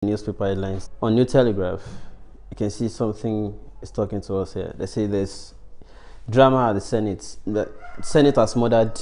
Newspaper headlines. On New Telegraph, you can see something is talking to us here. They say there's drama at the Senate. The Senate has murdered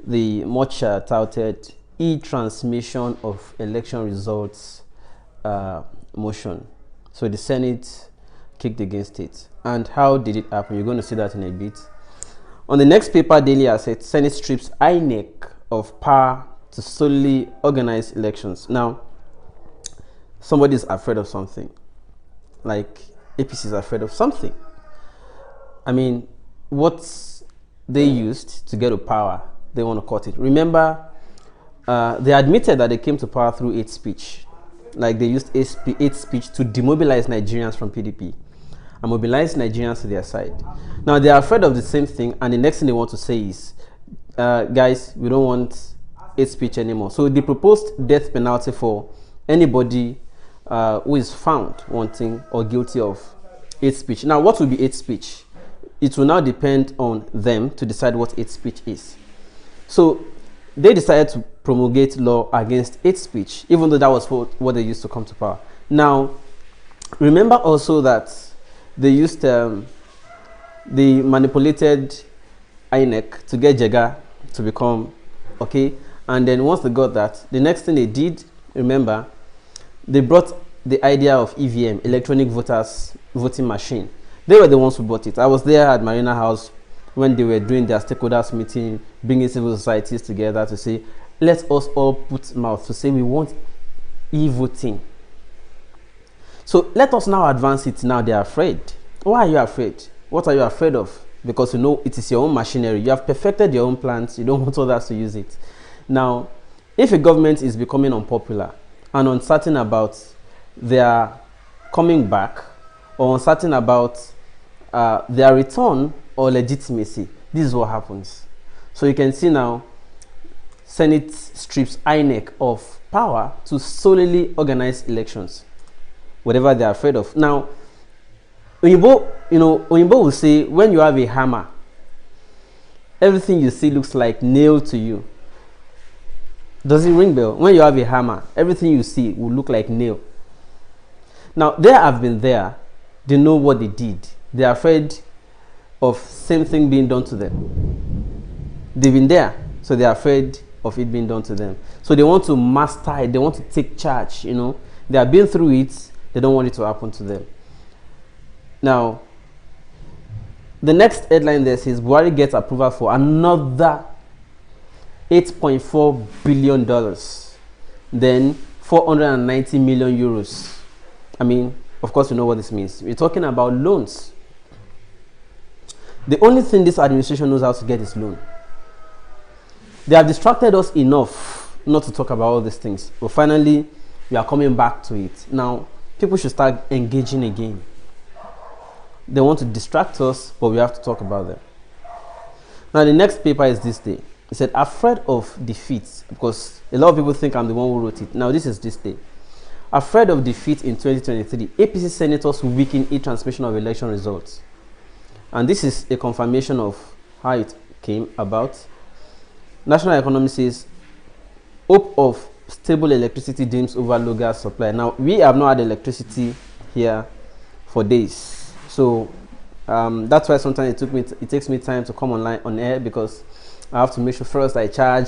the much touted e-transmission of election results motion. So the Senate kicked against it. And how did it happen? You're going to see that in a bit. On the next paper, Daily Asset, Senate strips INEC of power to solely organize elections. Now, somebody is afraid of something. Like APC is afraid of something. I mean, what they used to get to power, they want to cut it. Remember, they admitted that they came to power through hate speech. Like they used hate speech to demobilize Nigerians from PDP and mobilize Nigerians to their side. Now they are afraid of the same thing, and the next thing they want to say is, guys, we don't want hate speech anymore. So they proposed death penalty for anybody who is found wanting or guilty of hate speech. Now, what will be hate speech? It will now depend on them to decide what hate speech is. So they decided to promulgate law against hate speech, even though that was what they used to come to power. Now, remember also that they used they manipulated INEC to get Jega to become okay, and then once they got that, the next thing they did, remember, they brought the idea of EVM, electronic voting machine. They were the ones who brought it. I was there at Marina House when they were doing their stakeholders meeting, bringing civil societies together to say, let us all put mouth to say we want e-voting. So let us now advance it. Now they are afraid. Why are you afraid? What are you afraid of? Because you know it is your own machinery. You have perfected your own plans. You don't want others to use it. Now, if a government is becoming unpopular and uncertain about their coming back or uncertain about their return or legitimacy, this is what happens. So you can see now, Senate strips INEC of power to solely organize elections, whatever they are afraid of. Now, Oyinbo will say, when you have a hammer, everything you see looks like nail to you. Does it ring bell? When you have a hammer, everything you see will look like nail. Now, they have been there. They know what they did. They are afraid of same thing being done to them. They've been there, so they are afraid of it being done to them. So they want to master it. They want to take charge, They have been through it. They don't want it to happen to them. Now, the next headline there says, Buhari gets approval for another $8.4 billion. Then 490 million euros. I mean, of course, you know what this means. We're talking about loans. The only thing this administration knows how to get is loan. They have distracted us enough not to talk about all these things. But finally, we are coming back to it. Now, people should start engaging again. They want to distract us, but we have to talk about them. Now, the next paper is this day. It said, afraid of defeat, because a lot of people think I'm the one who wrote it. Now, this is this day. Afraid of defeat in 2023, APC Senators weaken e-transmission of election results. And this is a confirmation of how it came about. National economy says, hope of stable electricity dims over low gas supply. Now, we have not had electricity here for days. So, that's why sometimes it takes me time to come on air, because I have to make sure first I charge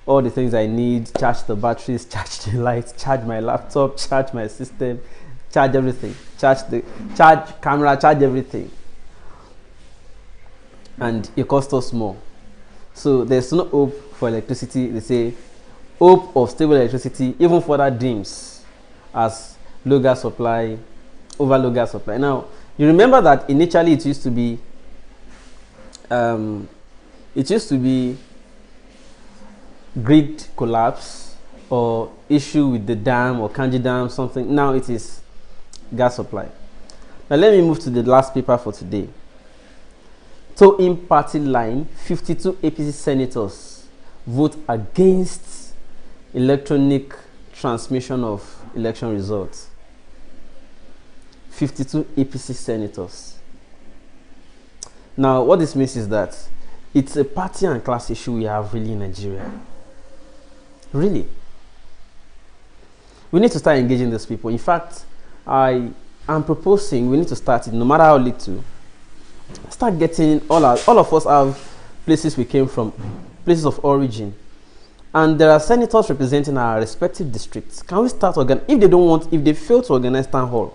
all the things I need, charge the batteries, charge the lights, charge my laptop, charge my system, charge everything, charge camera, charge everything. And it costs us more. So there's no hope for electricity. They say hope of stable electricity even further dims as low gas supply, over low gas supply. Now, you remember that initially it used to be grid collapse or issue with the dam or Kanji dam, something. Now it is gas supply. Now let me move to the last paper for today. In party line, 52 APC senators vote against electronic transmission of election results. 52 APC senators. Now, what this means is that it's a party and class issue we have really in Nigeria. Really. We need to start engaging these people. In fact, I am proposing we need to start it, no matter how little. Start getting all of us have places we came from, places of origin, and there are senators representing our respective districts. Can we start if they fail to organize town hall,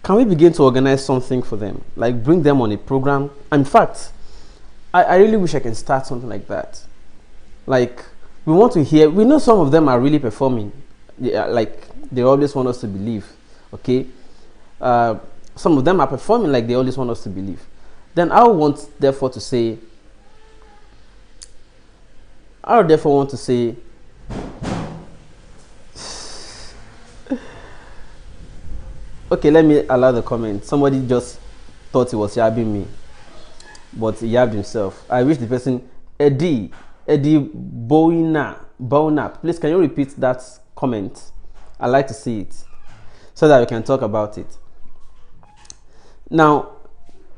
can we begin to organize something for them, like bring them on a program? In fact, I really wish I can start something like that. Like, we want to hear, we know some of them are really performing, they always want us to believe, okay? Some of them are performing like they always want us to believe. Then I would therefore want to say, okay, let me allow the comment. Somebody just thought he was yabbing me, but he yabbed himself. I wish the person, Eddie Boina, please can you repeat that comment? I'd like to see it so that we can talk about it. Now,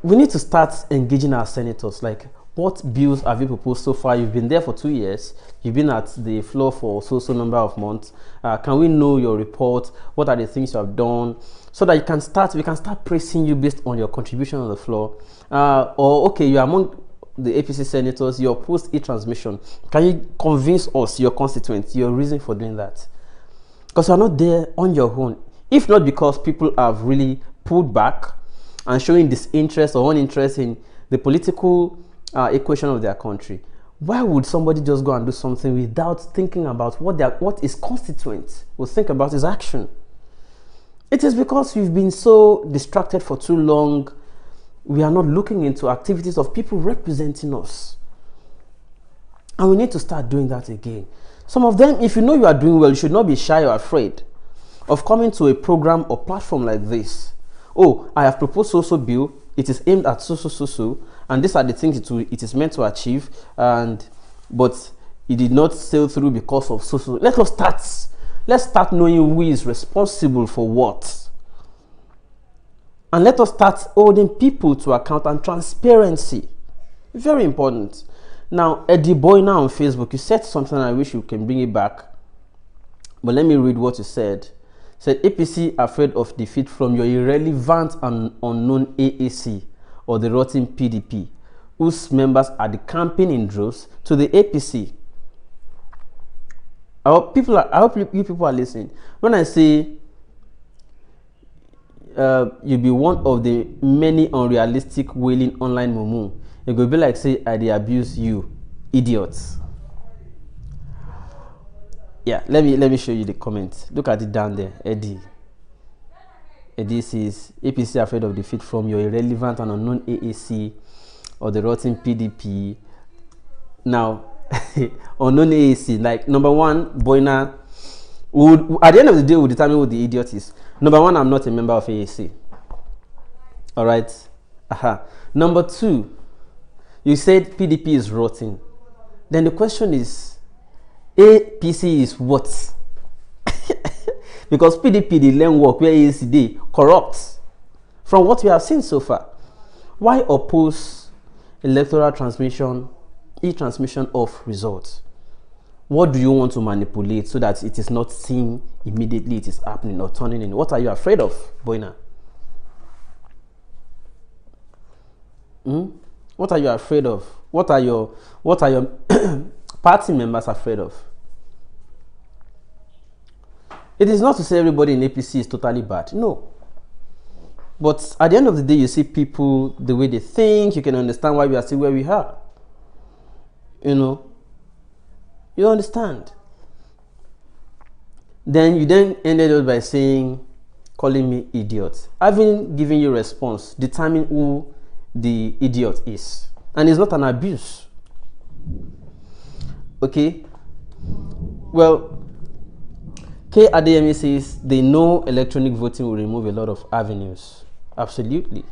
we need to start engaging our senators. Like, what bills have you proposed so far? You've been there for 2 years. You've been at the floor for so number of months. Can we know your report? What are the things you have done? So that we can start praising you based on your contribution on the floor. Or, okay, you are among the APC senators, you oppose e-transmission. Can you convince us, your constituents, your reason for doing that? Because you are not there on your own. If not because people have really pulled back and showing disinterest or uninterest in the political equation of their country, why would somebody just go and do something without thinking about what his constituents will think about his action? It is because we've been so distracted for too long. We are not looking into activities of people representing us. And we need to start doing that again. Some of them, if you know you are doing well, you should not be shy or afraid of coming to a program or platform like this. Oh, I have proposed so bill. It is aimed at so, and these are the things it is meant to achieve. But it did not sail through because of so. Let's start knowing who is responsible for what, and let us start holding people to account and transparency. Very important. Now, Eddie Boyna on Facebook, you said something. I wish you can bring it back, but let me read what you said. Said APC afraid of defeat from your irrelevant and unknown AAC or the rotten PDP, whose members are decamping in droves to the APC. I hope you people are listening. When I say you'll be one of the many unrealistic wailing online mumu, it will be like say I dey abuse you, idiots. Yeah, let me show you the comment. Look at it down there. Eddie says APC afraid of defeat from your irrelevant and unknown AAC or the rotten PDP. Now, unknown AAC, like number one, Boyna would at the end of the day will determine who the idiot is. Number one, I'm not a member of AAC. All right. Number two, you said PDP is rotten. Then the question is, APC is what? Because PDP the learn work where AAC corrupt. From what we have seen so far, why oppose electoral transmission, e-transmission of results? What do you want to manipulate so that it is not seen immediately it is happening or turning in? What are you afraid of, Boyna? What are you afraid of? What are your party members afraid of? It is not to say everybody in APC is totally bad. No. But at the end of the day, you see people, the way they think, you can understand why we are still where we are. You know. You understand. Then you ended up by calling me idiot. Having given you response, determine who the idiot is. And it's not an abuse. Okay. Well, K. Adeyemi says they know electronic voting will remove a lot of avenues. Absolutely.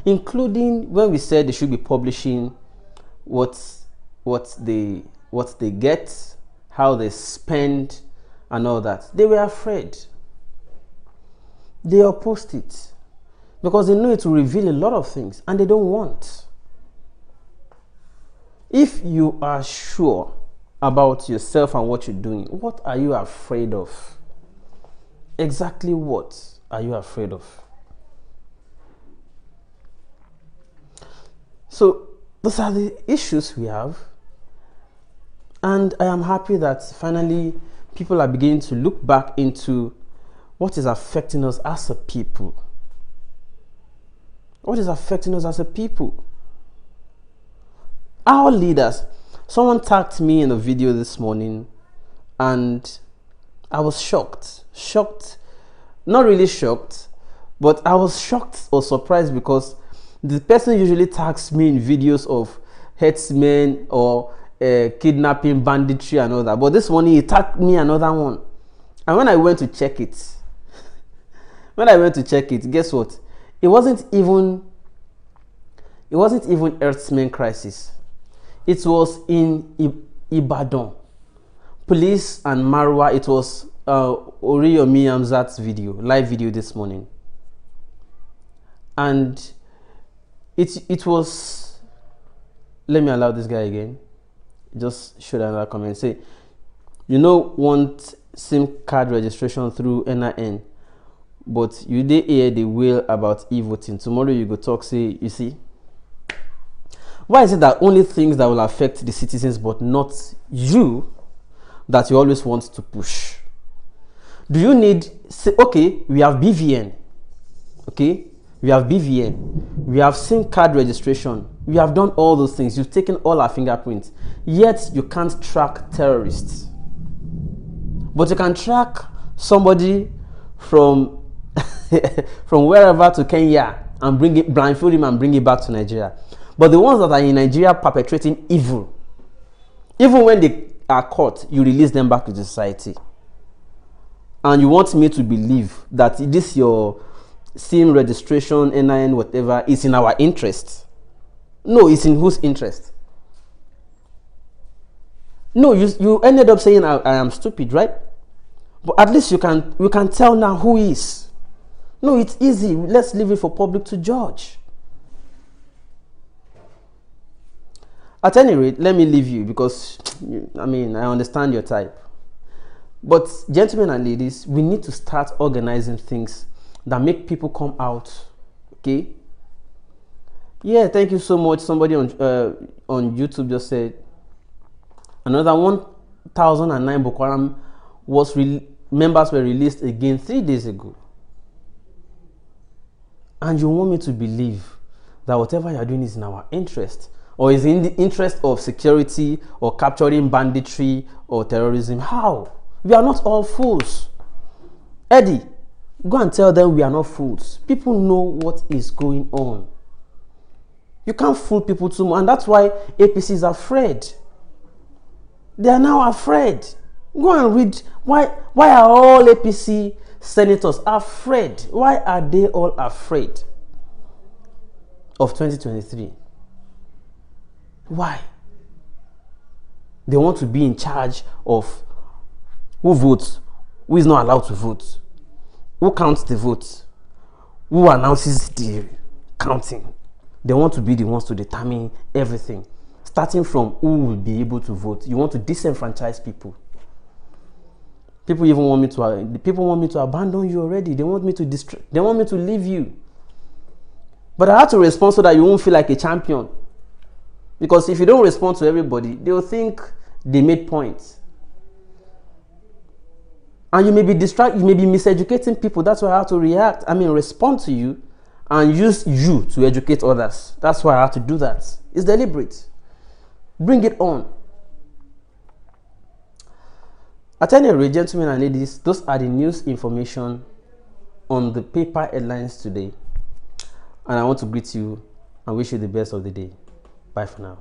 Including when we said they should be publishing what they get, how they spend, and all that. They were afraid. They opposed it because they know it will reveal a lot of things and they don't want. If you are sure about yourself and what you're doing, what are you afraid of? Exactly what are you afraid of? So those are the issues we have. And I am happy that finally people are beginning to look back into what is affecting us as a people. What is affecting us as a people? Our leaders. Someone tagged me in a video this morning and I was shocked. Not really shocked, but I was shocked or surprised because the person usually tags me in videos of herdsmen or kidnapping, banditry and all that. But this morning he tagged me another one. And when I went to check it, guess what? It wasn't even herdsmen crisis. It was in Ibadan. Police and Marwa. It was Oriyomi Hamzat's live video this morning. And it was, let me allow this guy again. Just show another comment. Say, want SIM card registration through NIN, but you dey hear the wail about e-voting. Tomorrow you go talk, say, you see, why is it that only things that will affect the citizens but not you that you always want to push? Do you need, okay, we have BVN, okay, we have SIM card registration, we have done all those things, you've taken all our fingerprints, yet you can't track terrorists. But you can track somebody from from wherever to Kenya and blindfold him and bring it back to Nigeria. But the ones that are in Nigeria perpetrating evil, even when they are caught, you release them back to the society. And you want me to believe that this your SIM registration, NIN, whatever, is in our interest? No, it's in whose interest? No, you ended up saying I am stupid, right? But at least you can tell now who is. No, it's easy. Let's leave it for public to judge. At any rate, let me leave you because, I understand your type. But gentlemen and ladies, we need to start organizing things that make people come out, okay? Yeah, thank you so much. Somebody on YouTube just said another 1,009 Boko Haram members were released again 3 days ago. And you want me to believe that whatever you're doing is in our interest, or is in the interest of security, or capturing banditry or terrorism? How? We are not all fools. Eddie, go and tell them we are not fools. People know what is going on. You can't fool people too much, and that's why APC is afraid. They are now afraid. Go and read. Why are all APC senators afraid? Why are they all afraid of 2023? Why? They want to be in charge of who votes, who is not allowed to vote, who counts the votes, who announces the counting. They want to be the ones to determine everything, starting from who will be able to vote. You want to disenfranchise people. People even want me to abandon you already. They want me to they want me to leave you. But I have to respond so that you won't feel like a champion. Because if you don't respond to everybody, they will think they made points. And you may be distracted, you may be miseducating people. That's why I have to respond to you and use you to educate others. That's why I have to do that. It's deliberate. Bring it on. At any rate, gentlemen and ladies, those are the news information on the paper headlines today. And I want to greet you and wish you the best of the day. Bye for now.